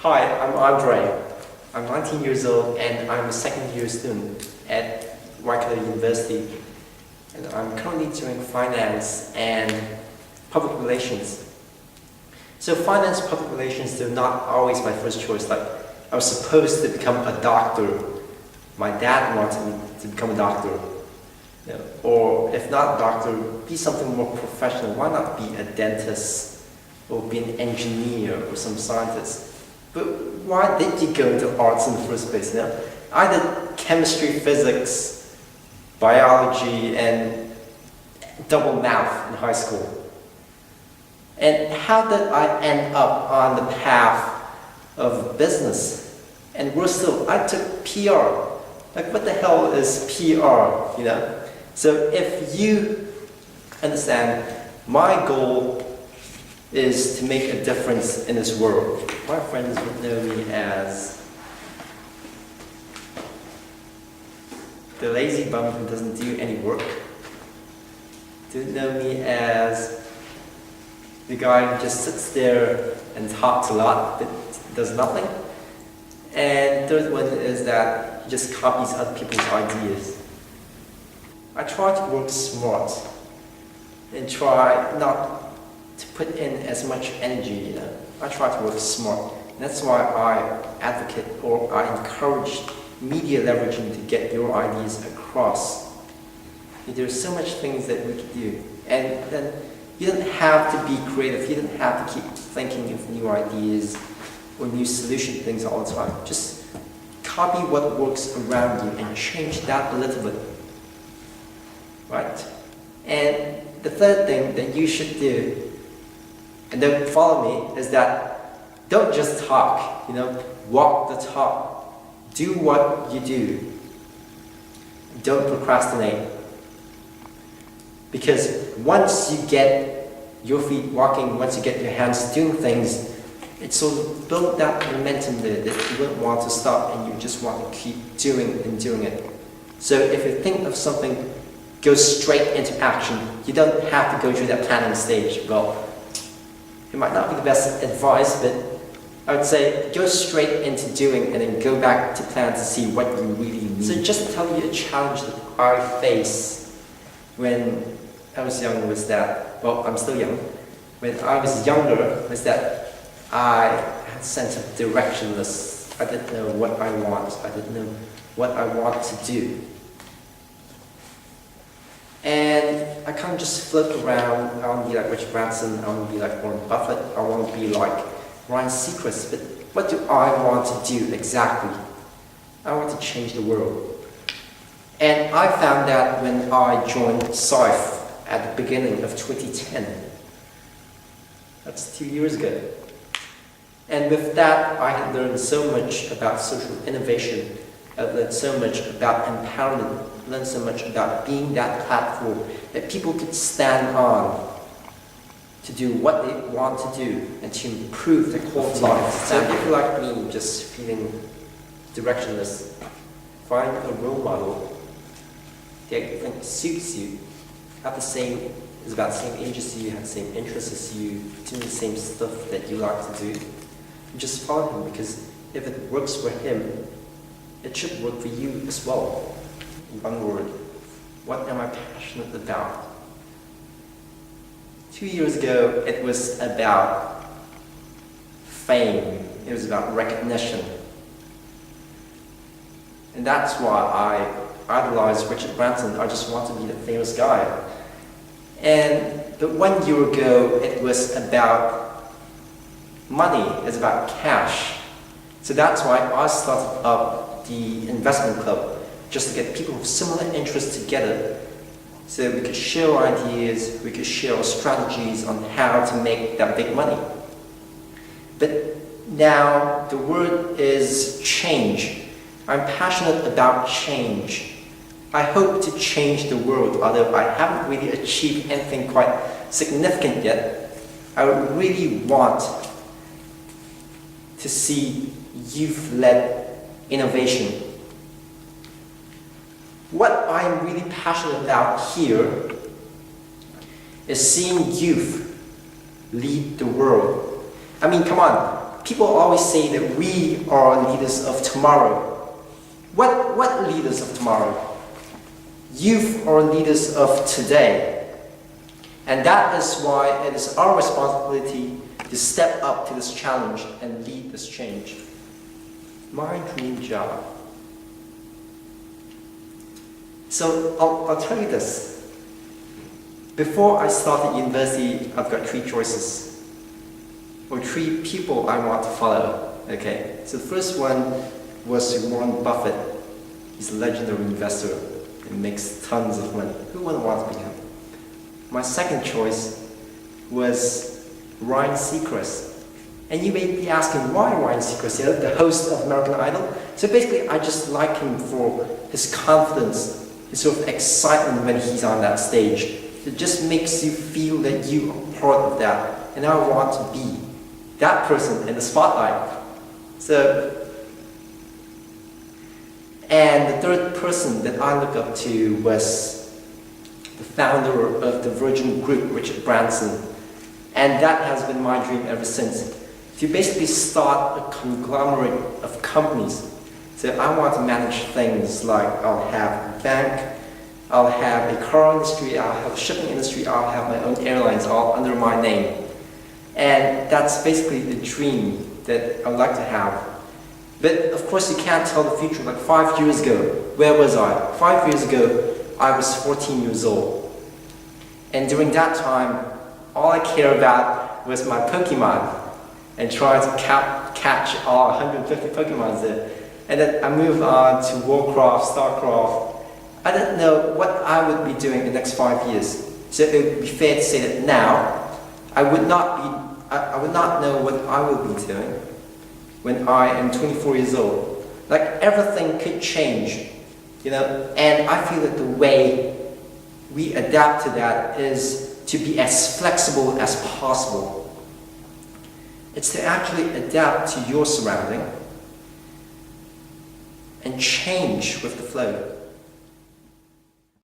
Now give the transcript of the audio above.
Hi, I'm Andre. I'm 19 years old and I'm a second year student at Waikato University. And I'm currently doing finance and public relations. So finance and public relations, they're not always my first choice. Like, I was supposed to become a doctor. My dad wanted me to become a doctor. You know, or if not a doctor, be something more professional. Why not be a dentist or be an engineer or some scientist? But why did you go into arts in the first place? You know? I did chemistry, physics, biology, and double math in high school. And how did I end up on the path of business? And worse still, I took PR. Like, what the hell is PR, you know? So if you understand, my goal is to make a difference in this world. My friends would know me as the lazy bum who doesn't do any work. They know me as the guy who just sits there and talks a lot but does nothing. And third one is that he just copies other people's ideas. I try to work smart and try not to put in as much energy, you know. I try to work smart. And that's why I advocate or I encourage media leveraging to get your ideas across. There's so much things that we can do. And then you don't have to be creative. You don't have to keep thinking of new ideas or new solution things all the time. Just copy what works around you and change that a little bit. Right? And the third thing that you should do, and don't follow me, is that don't just talk, you know, walk the talk. Do what you do. Don't procrastinate. Because once you get your feet walking, once you get your hands doing things, it sort of build that momentum there that you won't want to stop and you just want to keep doing and doing it. So if you think of something, go straight into action. You don't have to go through that planning stage. Well, it might not be the best advice, but I would say go straight into doing and then go back to plan to see what you really need. So just to tell you a challenge that I faced when I was young was that, well, I'm still young. When I was younger was that I had a sense of directionless. I didn't know what I want. I didn't know what I want to do. And I can't just float around. I want to be like Richard Branson, I want to be like Warren Buffett, I want to be like Ryan Seacrest, but what do I want to do exactly? I want to change the world. And I found that when I joined SIFE at the beginning of 2010. That's 2 years ago. And with that, I had learned so much about social innovation. I've learned so much about empowerment, learned so much about being that platform that people could stand on to do what they want to do and to improve their quality of life. So if you're like me, just feeling directionless, find a role model that you think suits you, is about the same age as you, have the same interests as you, doing the same stuff that you like to do. And just follow him, because if it works for him, it should work for you as well. In one word, what am I passionate about? 2 years ago, it was about fame. It was about recognition. And that's why I idolize Richard Branson. I just want to be the famous guy. But 1 year ago, it was about money. It's about cash. So that's why I started up the investment club, just to get people with similar interests together so we could share ideas, we could share our strategies on how to make that big money. But now the word is change. I'm passionate about change. I hope to change the world, although I haven't really achieved anything quite significant yet. I would really want to see youth-led innovation. What I'm really passionate about here is seeing youth lead the world. I mean, come on, people always say that we are leaders of tomorrow. What leaders of tomorrow? Youth are leaders of today. And that is why it is our responsibility to step up to this challenge and lead this change. My dream job. So I'll tell you this. Before I started university, I've got 3 choices, or 3 people I want to follow. Okay, so the first one was Warren Buffett. He's a legendary investor and makes tons of money. Who wouldn't want to be him? My second choice was Ryan Seacrest. And you may be asking, why Ryan Seacrest, the host of American Idol? So basically, I just like him for his confidence, his sort of excitement when he's on that stage. It just makes you feel that you are part of that. And I want to be that person in the spotlight. And the third person that I look up to was the founder of the Virgin Group, Richard Branson. And that has been my dream ever since. To basically start a conglomerate of companies. So I want to manage things like I'll have a bank, I'll have a car industry, I'll have a shipping industry, I'll have my own airlines all under my name. And that's basically the dream that I'd like to have. But of course you can't tell the future. Like 5 years ago, where was I? 5 years ago, I was 14 years old. And during that time, all I cared about was my Pokemon and trying to catch all 150 Pokemons there. And then I moved on to Warcraft, Starcraft. I didn't know what I would be doing in the next 5 years. So it would be fair to say that now, I would not know what I will be doing when I am 24 years old. Like everything could change, and I feel that the way we adapt to that is to be as flexible as possible. It's to actually adapt to your surrounding and change with the flow.